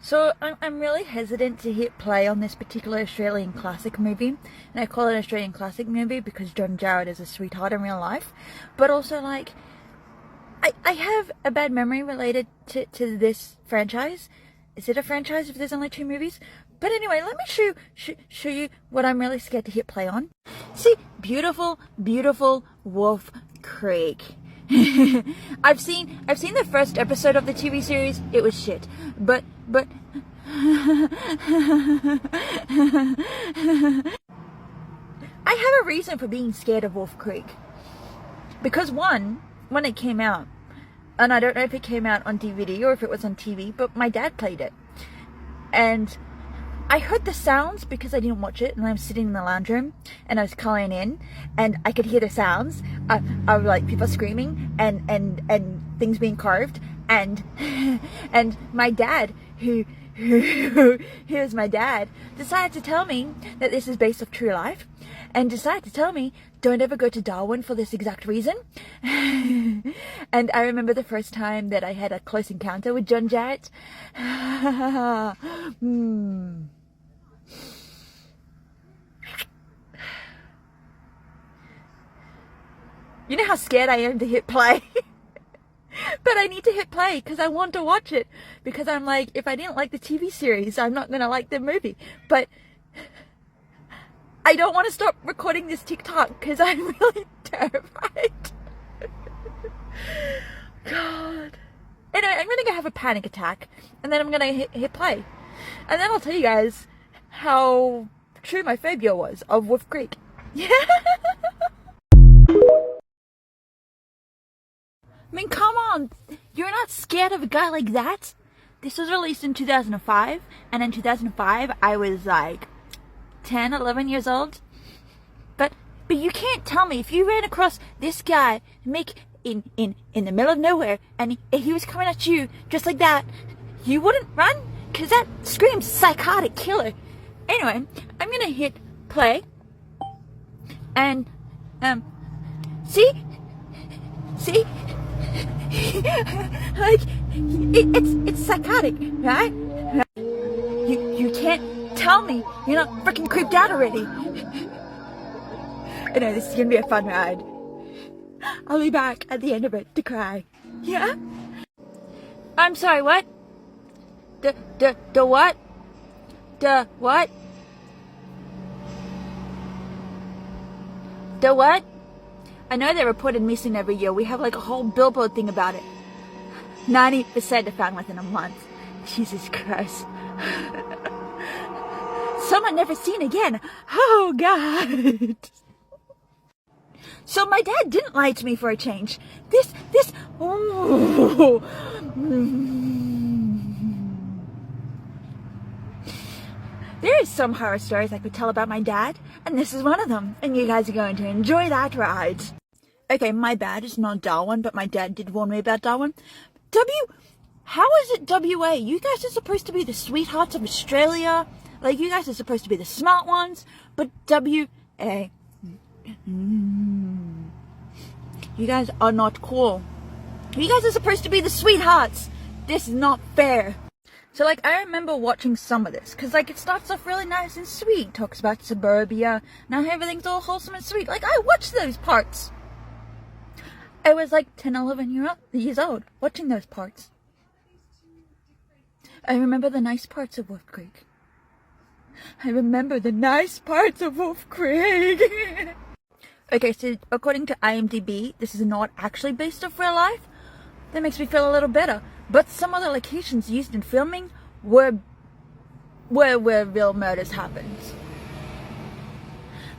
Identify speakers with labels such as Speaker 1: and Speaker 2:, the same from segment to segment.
Speaker 1: So I'm really hesitant to hit play on this particular Australian classic movie, and I call it an Australian classic movie because John Jarratt is a sweetheart in real life, but also like I have a bad memory related to this franchise. Is it a franchise if there's only 2 movies? But anyway, let me show you what I'm really scared to hit play on. See, beautiful, beautiful Wolf Creek. I've seen the first episode of the TV series. It was shit. But I have a reason for being scared of Wolf Creek. Because one, when it came out, and I don't know if it came out on DVD or if it was on TV, but my dad played it. And I heard the sounds because I didn't watch it, and I was sitting in the lounge room and I was calling in, and I could hear the sounds of like people screaming and things being carved, and my dad, who is my dad, decided to tell me that this is based off true life, and decided to tell me don't ever go to Darwin for this exact reason. And I remember the first time that I had a close encounter with John Jarratt. You know how scared I am to hit play? But I need to hit play because I want to watch it. Because I'm like, if I didn't like the TV series, I'm not going to like the movie. But I don't want to stop recording this TikTok because I'm really terrified. God. Anyway, I'm going to go have a panic attack. And then I'm going to hit play. And then I'll tell you guys how true my phobia was of Wolf Creek. Yeah. I mean, come on, you're not scared of a guy like that? This was released in 2005, and in 2005, I was like 10, 11 years old. But you can't tell me if you ran across this guy in the middle of nowhere, and he was coming at you just like that, you wouldn't run? Because that screams psychotic killer. Anyway, I'm gonna hit play, and, see? Like, it's psychotic, right? You can't tell me you're not freaking creeped out already. I know this is gonna be a fun ride. I'll be back at the end of it to cry. Yeah? I'm sorry, what? The what? The what? The what? I know they're reported missing every year. We have like a whole billboard thing about it. 90% are found within a month. Jesus Christ. Some are never seen again. Oh God. So my dad didn't lie to me for a change. Oh. There is some horror stories I could tell about my dad, and this is one of them, and you guys are going to enjoy that ride. Okay, my bad, it's not Darwin, but my dad did warn me about Darwin. How is it WA? You guys are supposed to be the sweethearts of Australia. Like, you guys are supposed to be the smart ones, but WA. You guys are not cool. You guys are supposed to be the sweethearts. This is not fair. So, like, I remember watching some of this, because, like, it starts off really nice and sweet. Talks about suburbia. Now everything's all wholesome and sweet. Like, I watched those parts. I was, like, 10, 11 years old, watching those parts. I remember the nice parts of Wolf Creek. I remember the nice parts of Wolf Creek. Okay, so, according to IMDB, this is not actually based off real life. That makes me feel a little better. But some of the locations used in filming were where real murders happened.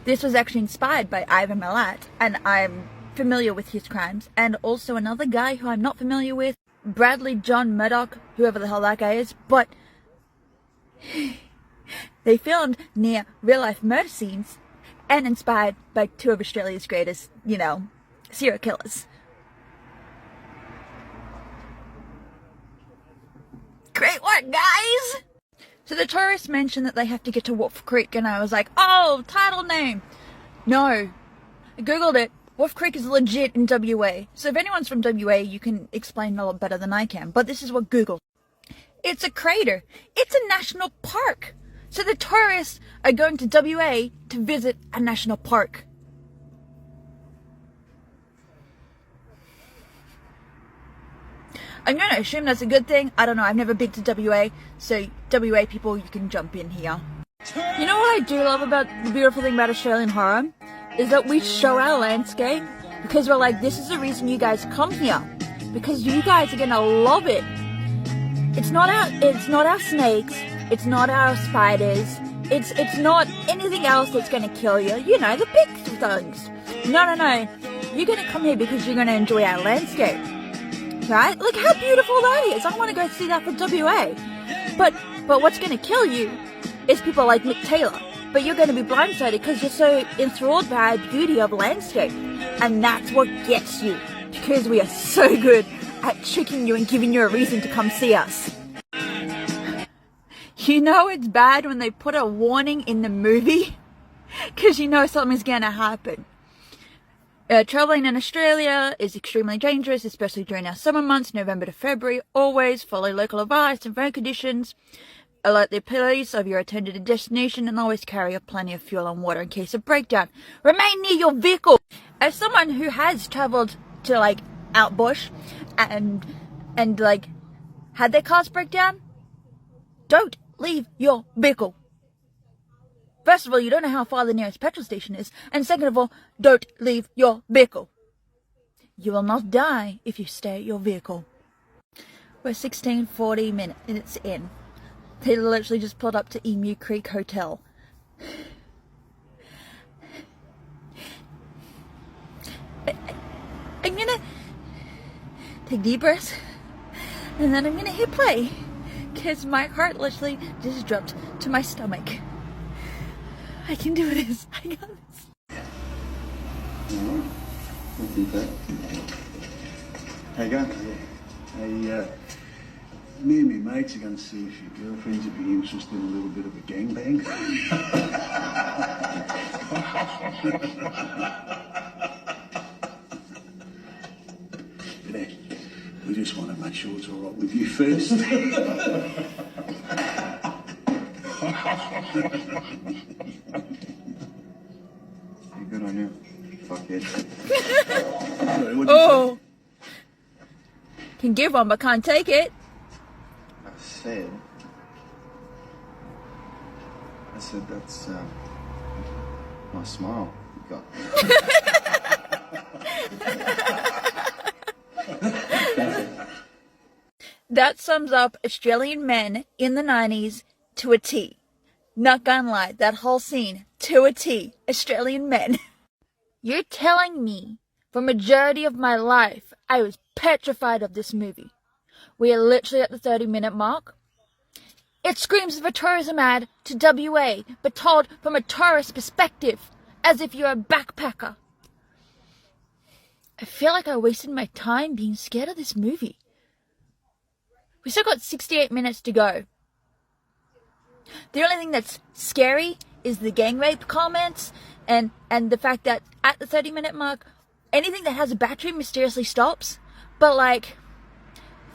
Speaker 1: This was actually inspired by Ivan Milat, and I'm familiar with his crimes, and also another guy who I'm not familiar with, Bradley John Murdoch, whoever the hell that guy is, but they filmed near real-life murder scenes and inspired by 2 of Australia's greatest, serial killers. Great work, guys! So the tourists mentioned that they have to get to Wolf Creek, and I was like, oh, title name. No. I googled it. Wolf Creek is legit in WA. So if anyone's from WA, you can explain a lot better than I can. But this is what Google. It's a crater. It's a national park. So the tourists are going to WA to visit a national park. I'm going to assume that's a good thing. I don't know. I've never been to WA. So WA people, you can jump in here. You know what I do love about the beautiful thing about Australian horror? Is that we show our landscape because we're like, this is the reason you guys come here. Because you guys are going to love it. It's not our snakes. It's not our spiders. It's not anything else that's going to kill you. You know, the big things. No. You're going to come here because you're going to enjoy our landscape. Right? Look how beautiful that is. I want to go see that for WA. But what's going to kill you is people like Mick Taylor. But you're going to be blindsided because you're so enthralled by the beauty of landscape. And that's what gets you. Because we are so good at tricking you and giving you a reason to come see us. You know it's bad when they put a warning in the movie. Because you know something's going to happen. Traveling in Australia is extremely dangerous, especially during our summer months, November to February. Always follow local advice and phone conditions. Alert the police of your intended destination and always carry plenty of fuel and water in case of breakdown. Remain near your vehicle. As someone who has travelled to like out bush and like had their cars break down, don't leave your vehicle. First of all, you don't know how far the nearest petrol station is. And second of all, don't leave your vehicle. You will not die if you stay at your vehicle. We're 40 minutes in. They literally just pulled up to Emu Creek Hotel. I'm gonna take deep breaths. And then I'm gonna hit play. Because my heart literally just dropped to my stomach. I can do this. I got this.
Speaker 2: Alright. I'll do that. How you going? Hey, me and my mates are going to see if your girlfriends would be interested in a little bit of a gangbang. But hey, we just want to make sure it's alright with you first.
Speaker 3: Good on you. Fuckhead.
Speaker 1: Oh! Can give one but can't take it.
Speaker 3: I said that's my smile you got.
Speaker 1: That sums up Australian men in the 90s to a T. Not gonna lie, that whole scene, to a T, Australian men. You're telling me, for majority of my life, I was petrified of this movie. We are literally at the 30-minute mark. It screams of a tourism ad to WA, but told from a tourist perspective, as if you're a backpacker. I feel like I wasted my time being scared of this movie. We still got 68 minutes to go. The only thing that's scary is the gang rape comments and the fact that at the 30-minute mark, anything that has a battery mysteriously stops. But like,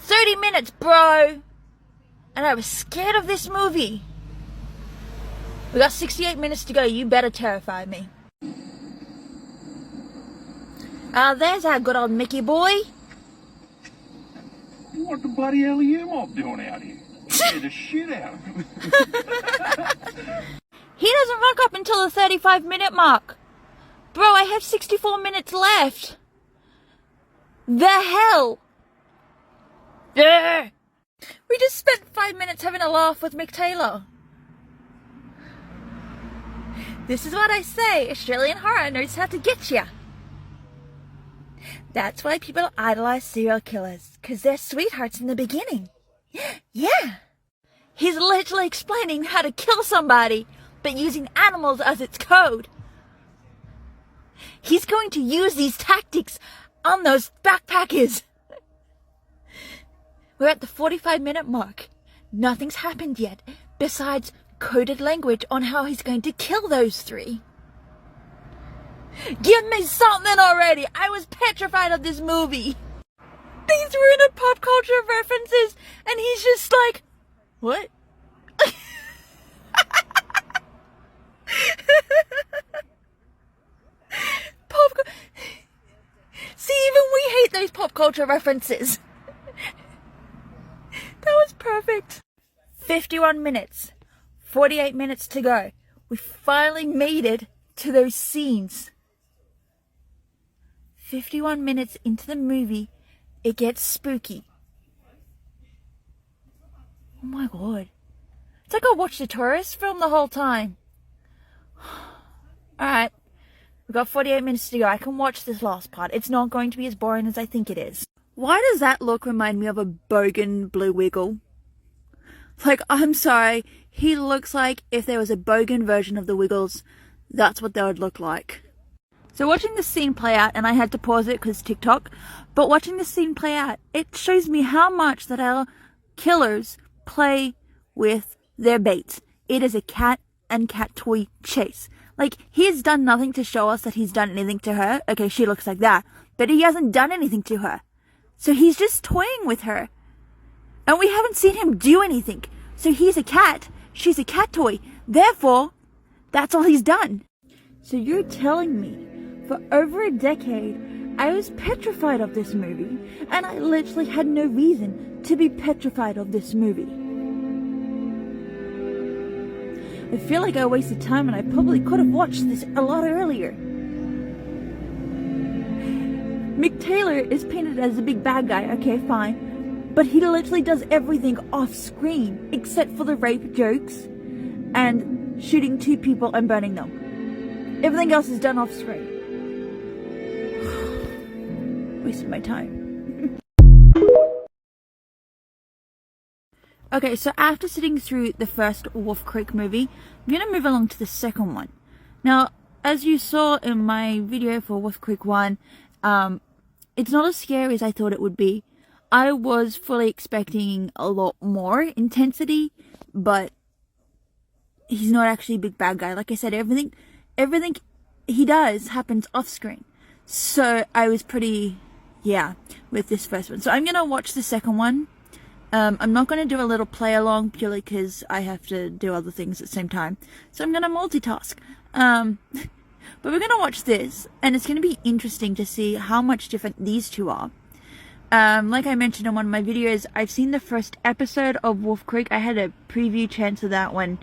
Speaker 1: 30 minutes, bro! And I was scared of this movie. We got 68 minutes to go. You better terrify me. There's our good old Mickey boy.
Speaker 4: What the bloody hell are you mob doing out here? Scared the shit out of me.
Speaker 1: He doesn't rock up until the 35-minute mark. Bro, I have 64 minutes left. The hell? Ugh. We just spent 5 minutes having a laugh with Mick Taylor. This is what I say. Australian horror knows how to get ya. That's why people idolize serial killers. Because they're sweethearts in the beginning. Yeah. He's literally explaining how to kill somebody, but using animals as its code. He's going to use these tactics on those backpackers. We're at the 45-minute mark. Nothing's happened yet, besides coded language on how he's going to kill those three. Give me something already! I was petrified of this movie. They threw in a pop culture references, and he's just like, What? See, even we hate those pop culture references. That was perfect. 51 minutes. 48 minutes to go. We finally made it to those scenes. 51 minutes into the movie, it gets spooky. Oh my god. It's like I watched a tourist film the whole time. Alright. We've got 48 minutes to go. I can watch this last part. It's not going to be as boring as I think it is. Why does that look remind me of a bogan blue wiggle? Like, I'm sorry. He looks like if there was a bogan version of the Wiggles, that's what they would look like. So watching the scene play out, and I had to pause it because TikTok, but watching the scene play out, it shows me how much that our killers play with their baits. It is a cat and cat toy chase. Like, he's done nothing to show us that he's done anything to her. Okay, she looks like that, but he hasn't done anything to her. So he's just toying with her. And we haven't seen him do anything. So he's a cat, she's a cat toy. Therefore, that's all he's done. So you're telling me, for over a decade, I was petrified of this movie, and I literally had no reason to be petrified of this movie. I feel like I wasted time, and I probably could have watched this a lot earlier. Mick Taylor is painted as a big bad guy, okay, fine. But he literally does everything off screen, except for the rape jokes and shooting 2 people and burning them. Everything else is done off screen. Wasted my time. Okay, so after sitting through the first Wolf Creek movie, I'm going to move along to the second one. Now, as you saw in my video for Wolf Creek 1, it's not as scary as I thought it would be. I was fully expecting a lot more intensity, but he's not actually a big bad guy. Like I said, everything he does happens off screen. So I was pretty, with this first one. So I'm going to watch the second one. I'm not going to do a little play along purely because I have to do other things at the same time. So I'm going to multitask. But we're going to watch this, and it's going to be interesting to see how much different these two are. Like I mentioned in one of my videos, I've seen the first episode of Wolf Creek. I had a preview chance of that when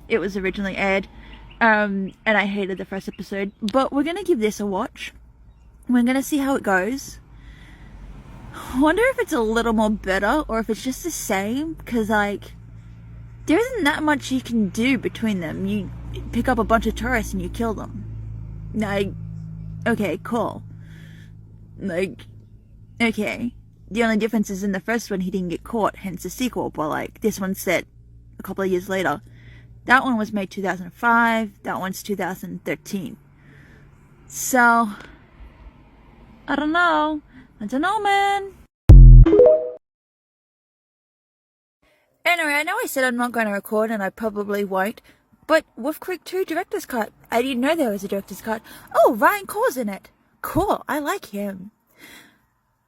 Speaker 1: it was originally aired. And I hated the first episode. But we're going to give this a watch. We're going to see how it goes. I wonder if it's a little more better or if it's just the same. Because, like, there isn't that much you can do between them. You pick up a bunch of tourists and you kill them. Like, okay, cool. Like, okay. The only difference is in the first one he didn't get caught, hence the sequel. But, like, this one's set a couple of years later. That one was made 2005. That one's 2013. So, I don't know. I don't know, man. Anyway, I know I said I'm not going to record, and I probably won't. But Wolf Creek 2 Director's Cut. I didn't know there was a Director's Cut. Oh, Ryan Core's in it. Cool. I like him.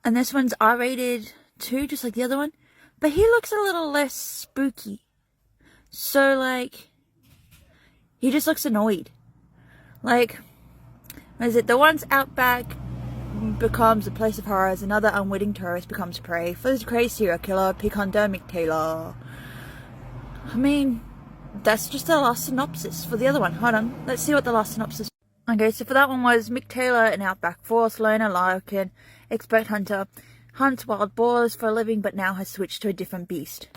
Speaker 1: And this one's R-rated too, just like the other one. But he looks a little less spooky. So, like, he just looks annoyed. Like, what is it? The one's Outback becomes a place of horrors. Another unwitting tourist becomes prey for the crazy serial killer, pig hunter, Mick Taylor. I mean, that's just the last synopsis for the other one. Hold on. Let's see what the last synopsis. Okay, so for that one was Mick Taylor, an Outback force loner, larrikin, expert hunter, hunts wild boars for a living, but now has switched to a different beast.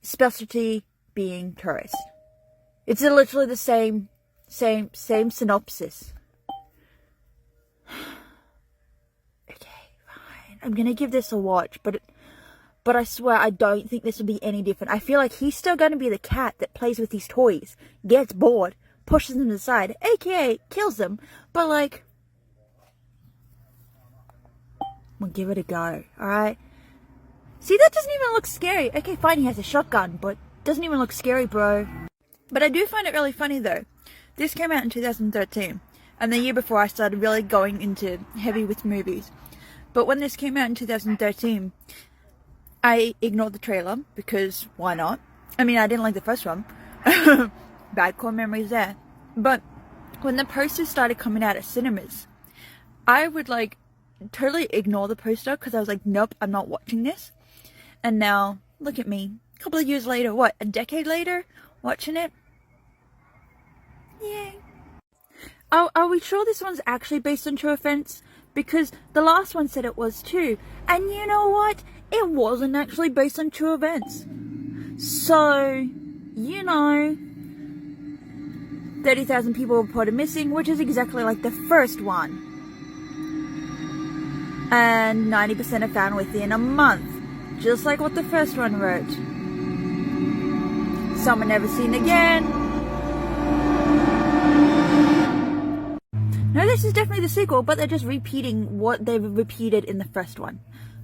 Speaker 1: Specialty being tourist. It's literally the same synopsis. Okay, fine. I'm gonna give this a watch, but I swear I don't think this will be any different. I feel like he's still gonna be the cat that plays with these toys, gets bored, pushes them aside, aka kills them. But like, we'll give it a go. All right. See, that doesn't even look scary. Okay, fine, he has a shotgun, but doesn't even look scary, bro. But I do find it really funny, though. This came out in 2013, and the year before I started really going into heavy with movies. But when this came out in 2013, I ignored the trailer because why not? I mean, I didn't like the first one. Bad core memories there. But when the posters started coming out at cinemas, I would like totally ignore the poster because I was like, nope, I'm not watching this. And now, look at me. A couple of years later, what, a decade later, watching it? Yay. Oh, are we sure this one's actually based on true events? Because the last one said it was too. And you know what? It wasn't actually based on true events. So, you know, 30,000 people reported missing, which is exactly like the first one. And 90% are found within a month. Just like what the first one wrote. Some are never seen again. No, this is definitely the sequel, but they're just repeating what they've repeated in the first one.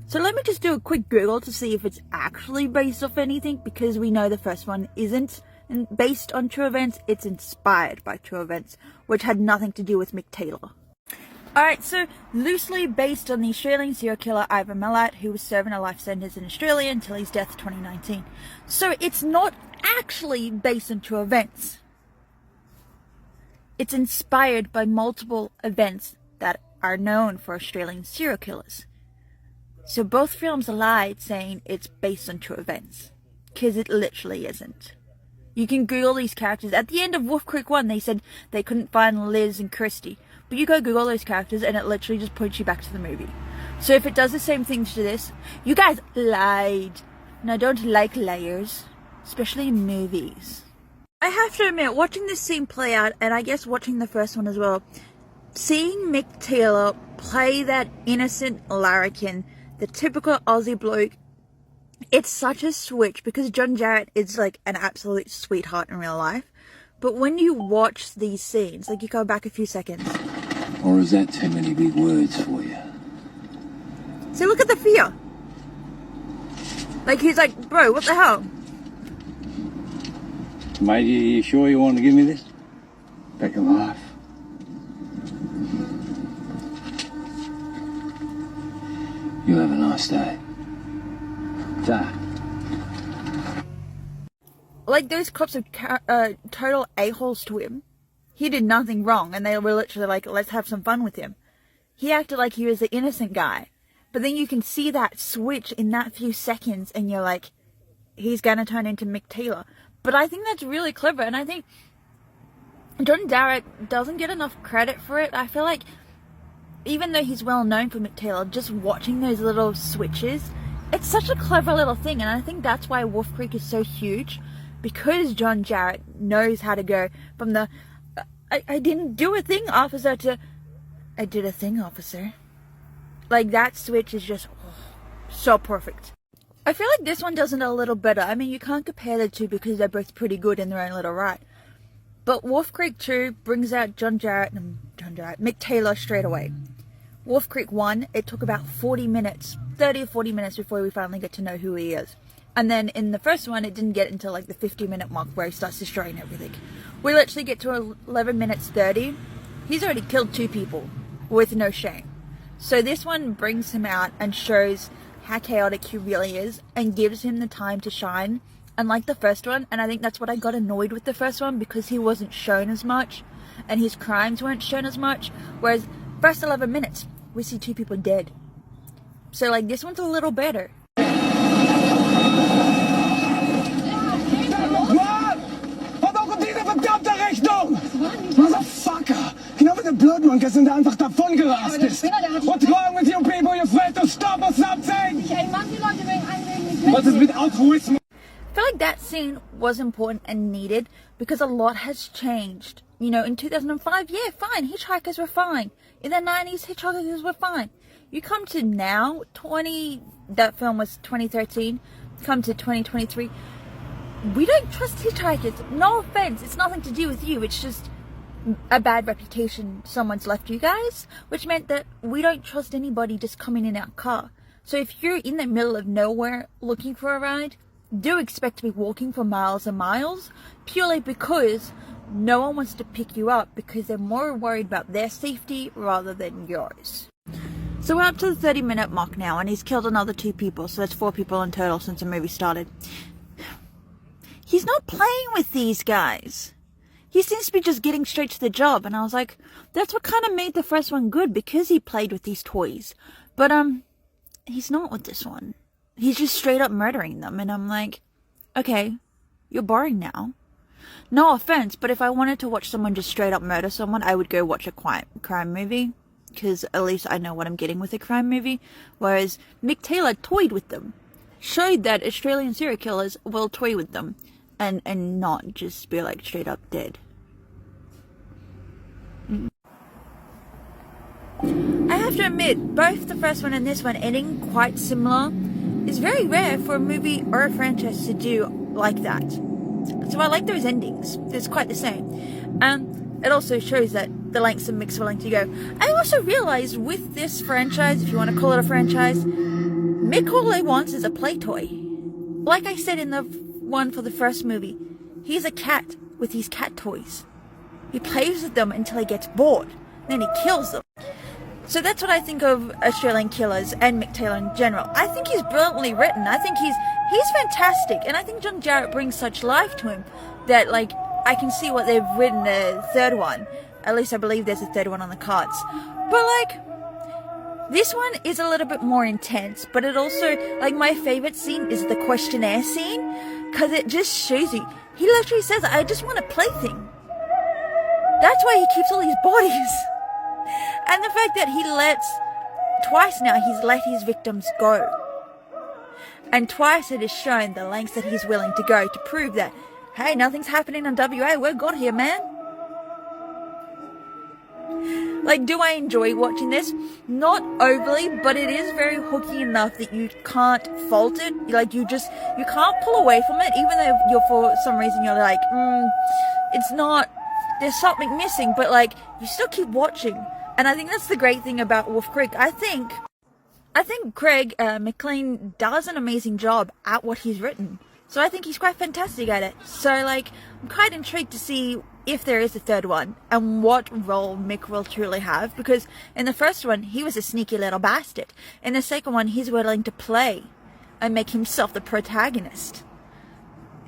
Speaker 1: So let me just do a quick Google to see if it's actually based off anything, because we know the first one isn't based on true events, it's inspired by true events, which had nothing to do with Mick Taylor. Alright, so loosely based on the Australian serial killer Ivan Milat, who was serving a life sentence in Australia until his death in 2019. So it's not actually based on true events. It's inspired by multiple events that are known for Australian serial killers. So both films lied saying it's based on true events, because it literally isn't. You can Google these characters. At the end of Wolf Creek 1, they said they couldn't find Liz and Christy. But you go Google those characters and it literally just points you back to the movie. So if it does the same thing to this, you guys lied. And I don't like liars, especially in movies. I have to admit, watching this scene play out, and I guess watching the first one as well, seeing Mick Taylor play that innocent larrikin, the typical Aussie bloke, it's such a switch, because John Jarratt is like an absolute sweetheart in real life. But when you watch these scenes, like you go back a few seconds.
Speaker 5: Or is that too many big words for you?
Speaker 1: See, look at the fear. Like, he's like, bro, what the hell?
Speaker 5: Mate, you sure you want to give me this? Bet your life. You have a nice day. Ta.
Speaker 1: Like, those cops are total a-holes to him. He did nothing wrong, and they were literally like, let's have some fun with him. He acted like he was the innocent guy. But then you can see that switch in that few seconds, and you're like, he's gonna turn into Mick Taylor. But I think that's really clever, and I think John Jarratt doesn't get enough credit for it. I feel like, even though he's well known for Mick Taylor, just watching those little switches, it's such a clever little thing, and I think that's why Wolf Creek is so huge, because John Jarratt knows how to go from the I didn't do a thing, officer, to I did a thing, officer. Like, that switch is just so perfect. I feel like this one does it a little better. I mean, you can't compare the two because they're both pretty good in their own little right. But Wolf Creek 2 brings out Mick Taylor straight away. Wolf Creek 1, it took about 40 or 40 minutes before we finally get to know who he is. And then in the first one, it didn't get until like the 50-minute mark where he starts destroying everything. We literally get to 11 minutes 30. He's already killed 2 people with no shame. So this one brings him out and shows how chaotic he really is and gives him the time to shine, unlike the first one. And I think that's what I got annoyed with the first one, because he wasn't shown as much and his crimes weren't shown as much. Whereas first 11 minutes, we see 2 people dead. So like, this one's a little better.
Speaker 6: Motherfucker! Genau wie der Blödmann sind der einfach davon gerast ist. What's wrong with you people? You failed to stop or something! Was ist mit Altruismus?
Speaker 1: I feel like that scene was important and needed because a lot has changed. You know, in 2005, yeah, fine, hitchhikers were fine. In the 90s, hitchhikers were fine. You come to now, that film was 2013, come to 2023, we don't trust hitchhikers. No offense, it's nothing to do with you, it's just a bad reputation someone's left you guys, which meant that we don't trust anybody just coming in our car. So if you're in the middle of nowhere looking for a ride, do expect to be walking for miles and miles, purely because no one wants to pick you up because they're more worried about their safety rather than yours. So we're up to the 30-minute mark now, and he's killed another 2 people, so that's 4 people in total since the movie started. He's not playing with these guys. He seems to be just getting straight to the job, and I was like, that's what kind of made the first one good, because he played with these toys. But he's not with this one. He's just straight up murdering them, and I'm like, okay, you're boring now. No offense, but if I wanted to watch someone just straight up murder someone, I would go watch a crime movie, because at least I know what I'm getting with a crime movie. Whereas Mick Taylor toyed with them, showed that Australian serial killers will toy with them, and not just be like straight up dead. I have to admit, both the first one and this one ending quite similar is very rare for a movie or a franchise to do like that. So I like those endings. It's quite the same. It also shows that the lengths of Mick's willing to go. I also realized with this franchise, if you want to call it a franchise, Mick all he wants is a play toy. Like I said in the one for the first movie, he's a cat with his cat toys. He plays with them until he gets bored. Then he kills them. So that's what I think of Australian killers and Mick Taylor in general. I think he's brilliantly written. I think he's fantastic. And I think John Jarratt brings such life to him that, like, I can see what they've written the third one. At least I believe there's a third one on the cards. But, like, this one is a little bit more intense. But it also, like, my favorite scene is the questionnaire scene. Because it just shows you. He literally says, I just want a plaything. That's why he keeps all these bodies. And the fact that twice now, he's let his victims go. And twice it has shown the lengths that he's willing to go to prove that, hey, nothing's happening in WA, we're good here, man. Like, do I enjoy watching this? Not overly, but it is very hooky enough that you can't fault it. Like, you can't pull away from it, even though for some reason you're like, it's not, there's something missing, but like, you still keep watching. And I think that's the great thing about Wolf Creek. I think Craig McLean does an amazing job at what he's written. So I think he's quite fantastic at it. So, like, I'm quite intrigued to see if there is a third one and what role Mick will truly have. Because in the first one, he was a sneaky little bastard. In the second one, he's willing to play and make himself the protagonist.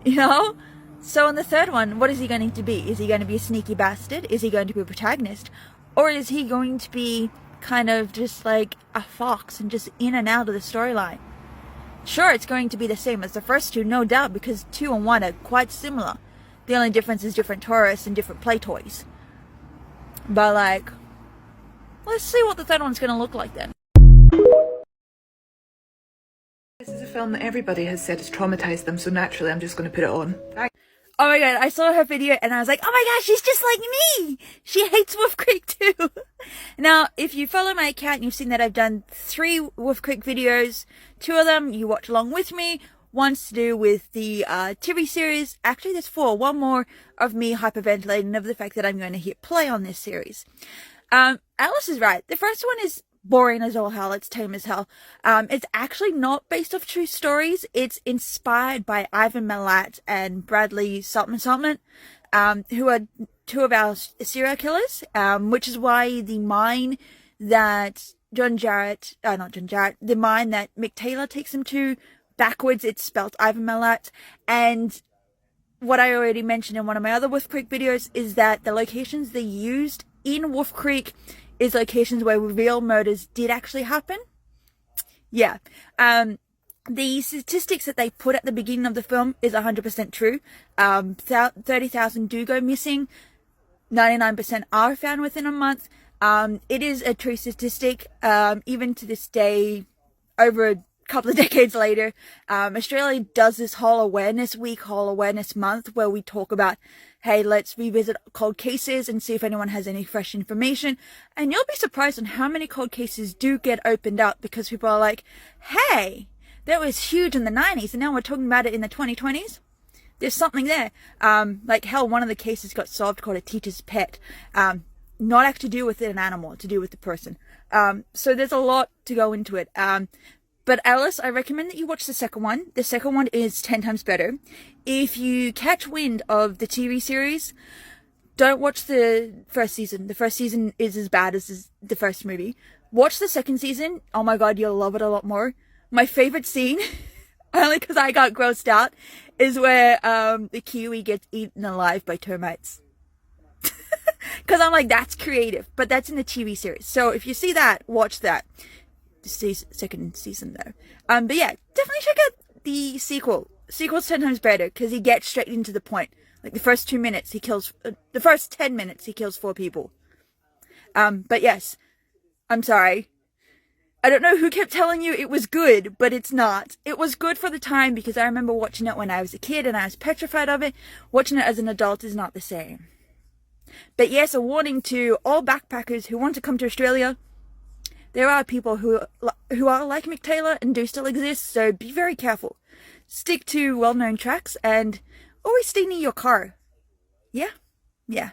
Speaker 1: You know? So in the third one, what is he going to be? Is he going to be a sneaky bastard? Is he going to be a protagonist? Or is he going to be kind of just like a fox and just in and out of the storyline? Sure, it's going to be the same as the first two, no doubt, because 2 and 1 are quite similar. The only difference is different tourists and different play toys. But, like, let's see what the third one's going to look like then.
Speaker 7: This is a film that everybody has said has traumatized them, so naturally I'm just going to put it on.
Speaker 1: Oh my god, I saw her video and I was like, oh my gosh, she's just like me! She hates Wolf Creek too! Now, if you follow my account, you've seen that I've done 3 Wolf Creek videos. 2 of them you watch along with me. One's to do with the TV series. Actually, there's 4. One more of me hyperventilating of the fact that I'm going to hit play on this series. Alice is right. The first one is boring as all hell. It's tame as hell. It's actually not based off true stories. It's inspired by Ivan Milat and Bradley Saltman, who are 2 of our serial killers, which is why the mine that the mine that Mick Taylor takes him to, backwards, it's spelt Ivan Milat. And what I already mentioned in one of my other Wolf Creek videos is that the locations they used in Wolf Creek is locations where real murders did actually happen. Yeah. The statistics that they put at the beginning of the film is 100% true. 30,000 do go missing. 99% are found within a month. It is a true statistic. Even to this day, over a couple of decades later, Australia does this whole awareness week, whole awareness month, where we talk about, hey, let's revisit cold cases and see if anyone has any fresh information. And you'll be surprised on how many cold cases do get opened up, because people are like, hey, that was huge in the 90s and now we're talking about it in the 2020s. There's something there. Like, hell, one of the cases got solved called a teacher's pet. Not actually to do with an animal, to do with the person. So there's a lot to go into it. But Alice, I recommend that you watch the second one. The second one is 10 times better. If you catch wind of the TV series, don't watch the first season. The first season is as bad as the first movie. Watch the second season. Oh my god, you'll love it a lot more. My favorite scene, only because I got grossed out, is where the Kiwi gets eaten alive by termites. Because I'm like, that's creative. But that's in the TV series. So if you see that, watch that. Second season though. But yeah, definitely check out the sequel. Sequel's 10 times better because he gets straight into the point. Like the first 2 minutes, he kills. The first 10 minutes, he kills 4 people. But yes, I'm sorry. I don't know who kept telling you it was good, but it's not. It was good for the time because I remember watching it when I was a kid and I was petrified of it. Watching it as an adult is not the same. But yes, a warning to all backpackers who want to come to Australia. There are people who are like Mick Taylor and do still exist, so be very careful. Stick to well-known tracks and always stay near your car. Yeah? Yeah.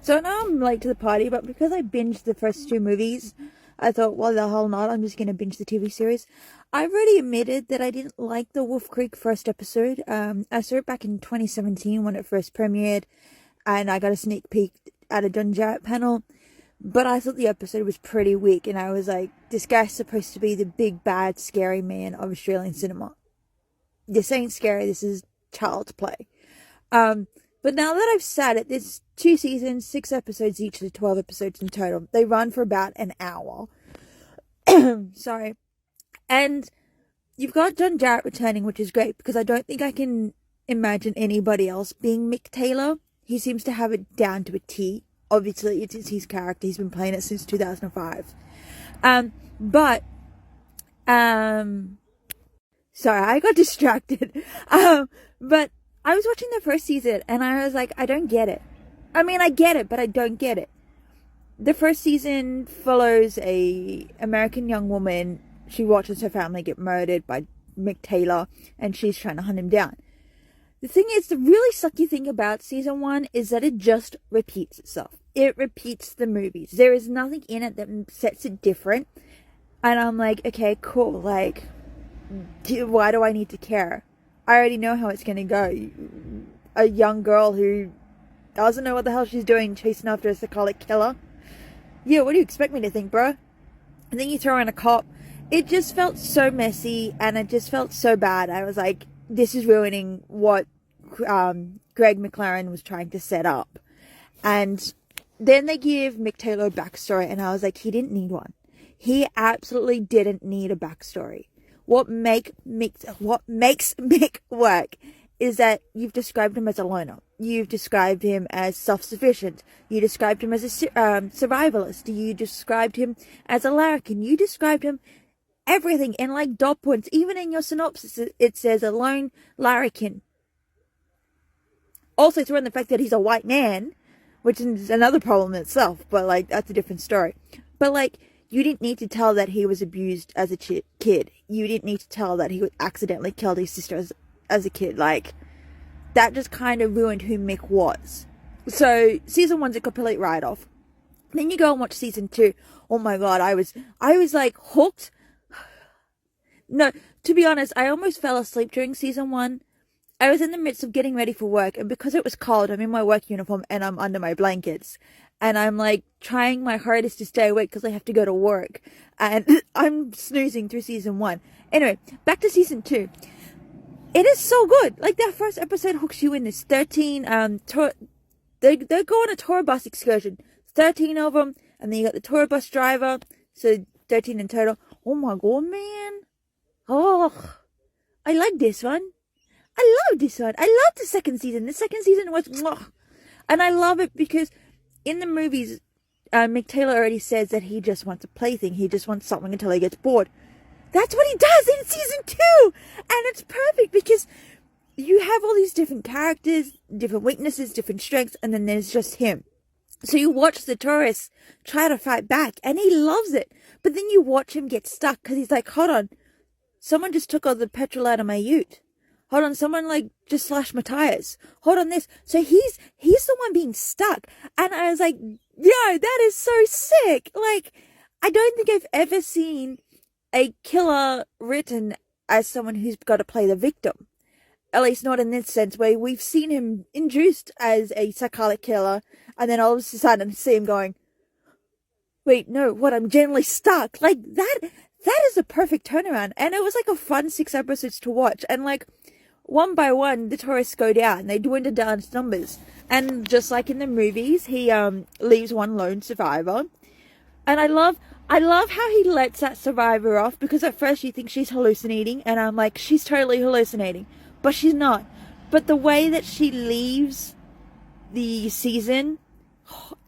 Speaker 1: So now I'm late to the party, but because I binged the first 2 movies, I thought, well, the hell not, I'm just going to binge the TV series. I've already admitted that I didn't like the Wolf Creek first episode. I saw it back in 2017 when it first premiered, and I got a sneak peek at a John Jarratt panel, but I thought the episode was pretty weak, and I was like, this guy's supposed to be the big, bad, scary man of Australian cinema. This ain't scary, this is child's play. But now that I've said it, there's 2 seasons, 6 episodes each, so 12 episodes in total. They run for about an hour. Sorry. And you've got John Jarratt returning, which is great, because I don't think I can imagine anybody else being Mick Taylor. He seems to have it down to a T. Obviously, it's his character. He's been playing it since 2005. Sorry, I got distracted. But I was watching the first season, and I was like, I don't get it. I mean, I get it, but I don't get it. The first season follows a American young woman. She watches her family get murdered by Mick Taylor, and she's trying to hunt him down. The thing is, the really sucky thing about season 1 is that it just repeats itself. It repeats the movies. There is nothing in it that sets it different. And I'm like, okay, cool. Like, why do I need to care? I already know how it's going to go. A young girl who doesn't know what the hell she's doing chasing after a psychotic killer. Yeah, what do you expect me to think, bro? And then you throw in a cop. It just felt so messy, and it just felt so bad. I was like, this is ruining what Greg McLaren was trying to set up. And then they give Mick Taylor a backstory, and I was like, he didn't need one. He absolutely didn't need a backstory. What makes Mick work is that you've described him as a loner. You've described him as self-sufficient. You described him as a survivalist. You described him as a larrikin. You described him everything in like dot points. Even in your synopsis, it says a lone larrikin. Also throw in the fact that he's a white man, which is another problem in itself, but like that's a different story. But like, you didn't need to tell that he was abused as a kid. You didn't need to tell that he accidentally killed his sister as a kid. Like, that just kind of ruined who Mick was. So season 1's a complete write-off. Then you go and watch season 2. Oh my god, I was like hooked. No, to be honest, I almost fell asleep during season 1. I was in the midst of getting ready for work, and because it was cold, I'm in my work uniform and I'm under my blankets. And I'm like trying my hardest to stay awake because I have to go to work. And I'm snoozing through season 1. Anyway, back to season 2. It is so good. Like, that first episode hooks you in. There's 13, they go on a tour bus excursion. 13 of them. And then you got the tour bus driver. So 13 in total. Oh my god, man. Oh, I like this one. I love this one. I love the second season. The second season was, and I love it because in the movies, Mick Taylor already says that he just wants a plaything. He just wants something until he gets bored. That's what he does in season 2. And it's perfect because you have all these different characters, different weaknesses, different strengths, and then there's just him. So you watch the tourists try to fight back, and he loves it. But then you watch him get stuck because he's like, hold on, someone just took all the petrol out of my ute. Hold on, someone like just slashed my tires. Hold on this. So he's the one being stuck. And I was like, yo, that is so sick. Like, I don't think I've ever seen a killer written as someone who's got to play the victim. At least not in this sense, where we've seen him induced as a psychotic killer, and then all of a sudden see him going, wait, no, what, I'm generally stuck. Like, that is a perfect turnaround. And it was like a fun 6 episodes to watch. And like, one by one, the tourists go down. They dwindle down to numbers. And just like in the movies, he leaves one lone survivor. And I love how he lets that survivor off, because at first you think she's hallucinating, and I'm like, she's totally hallucinating. But she's not. But the way that she leaves the season,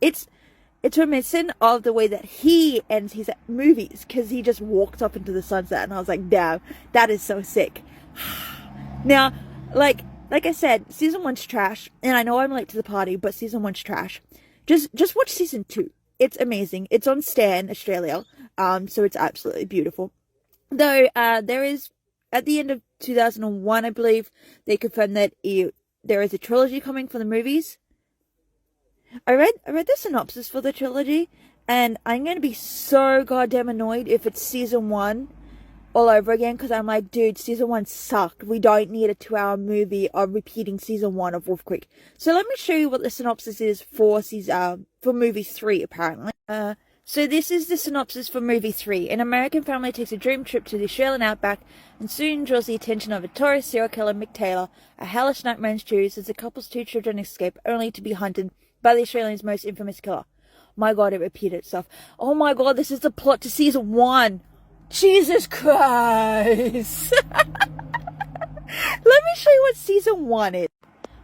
Speaker 1: it's reminiscent of the way that he ends his movies, because he just walks up into the sunset, and I was like, damn, that is so sick. Now, like I said, season 1's trash, and I know I'm late to the party, but season 1's trash. Just watch season 2. It's amazing. It's on Stan Australia, so it's absolutely beautiful. Though there is, at the end of 2001, I believe, they confirmed that there is a trilogy coming for the movies. I read the synopsis for the trilogy, and I'm going to be so goddamn annoyed if it's season 1 all over again, because I'm like, dude, season 1 sucked. We don't need a 2-hour movie of repeating season 1 of Wolf Creek. So let me show you what the synopsis is for movie 3, apparently. So this is the synopsis for movie 3. An American family takes a dream trip to the Australian outback and soon draws the attention of a notorious serial killer, Mick Taylor. A hellish nightmare ensues as the couple's 2 children escape, only to be hunted by the Australian's most infamous killer. My god, it repeated itself. Oh my god, this is the plot to season 1. Jesus Christ. Let me show you what season 1 is.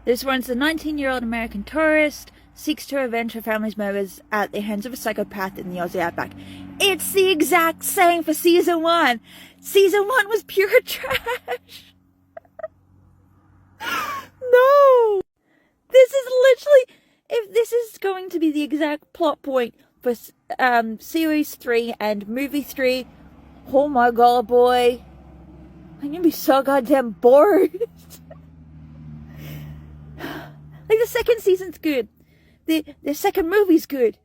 Speaker 1: This runs the 19-year-old American tourist seeks to avenge her family's murders at the hands of a psychopath in the Aussie outback. It's the exact same for season 1. Season 1 was pure trash. No. This is literally, if this is going to be the exact plot point for series 3 and movie 3, oh my god, boy, I'm gonna be so goddamn bored. Like, the second season's good. The second movie's good.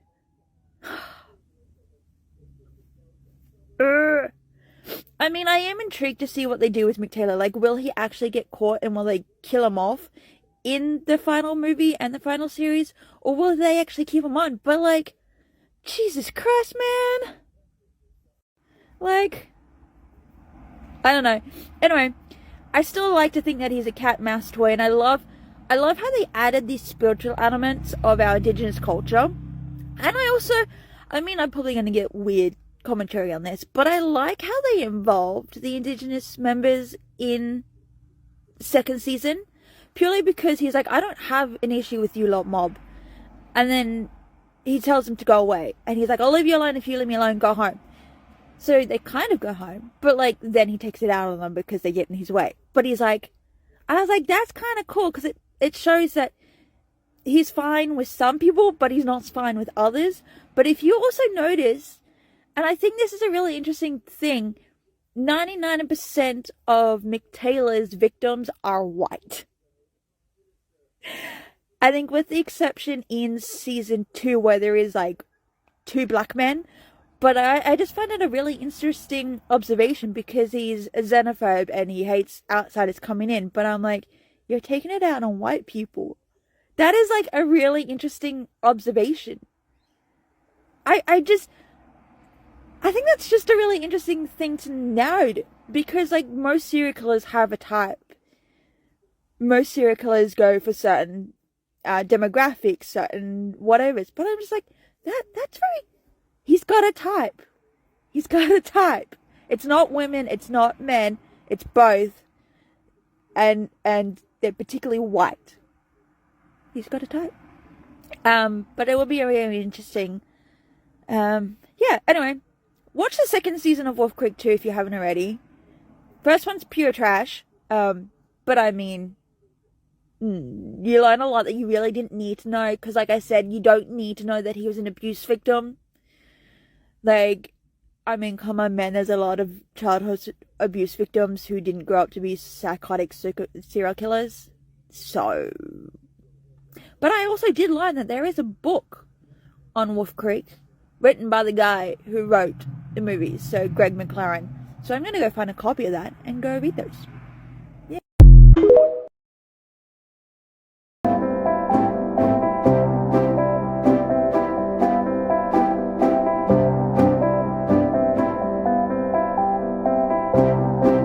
Speaker 1: I mean, I am intrigued to see what they do with Mick Taylor. Like, will he actually get caught, and will they kill him off in the final movie and the final series? Or will they actually keep him on? But, like, Jesus Christ, man. Like, I don't know. Anyway, I still like to think that he's a cat-mouse toy, and I love how they added these spiritual elements of our indigenous culture. And I'm probably going to get weird commentary on this, but I like how they involved the indigenous members in second season, purely because he's like, I don't have an issue with you lot, mob. And then he tells them to go away, and he's like, I'll leave you alone. If you leave me alone, go home. So they kind of go home, but like, then he takes it out on them because they get in his way. But he's like, I was like, that's kind of cool, because it shows that he's fine with some people, but he's not fine with others. But if you also notice, and I think this is a really interesting thing, 99% of Mick Taylor's victims are white. I think with the exception in season 2 where there is like 2 black men. But I just find it a really interesting observation, because he's a xenophobe and he hates outsiders coming in. But I'm like, you're taking it out on white people. That is like a really interesting observation. I think that's just a really interesting thing to note, because like, most serial killers have a type. Most serial killers go for certain demographics, certain whatevers. But I'm just like, that's very... He's got a type. He's got a type. It's not women, it's not men, it's both. And they're particularly white. He's got a type. But it will be really interesting. Yeah, anyway. Watch the second season of Wolf Creek 2 if you haven't already. First one's pure trash. But I mean, you learn a lot that you really didn't need to know. Because like I said, you don't need to know that he was an abuse victim. Like, I mean, come on, man, there's a lot of childhood abuse victims who didn't grow up to be psychotic serial killers. So, but I also did learn that there is a book on Wolf Creek written by the guy who wrote the movies, so Greg McLaren. So I'm going to go find a copy of that and go read those.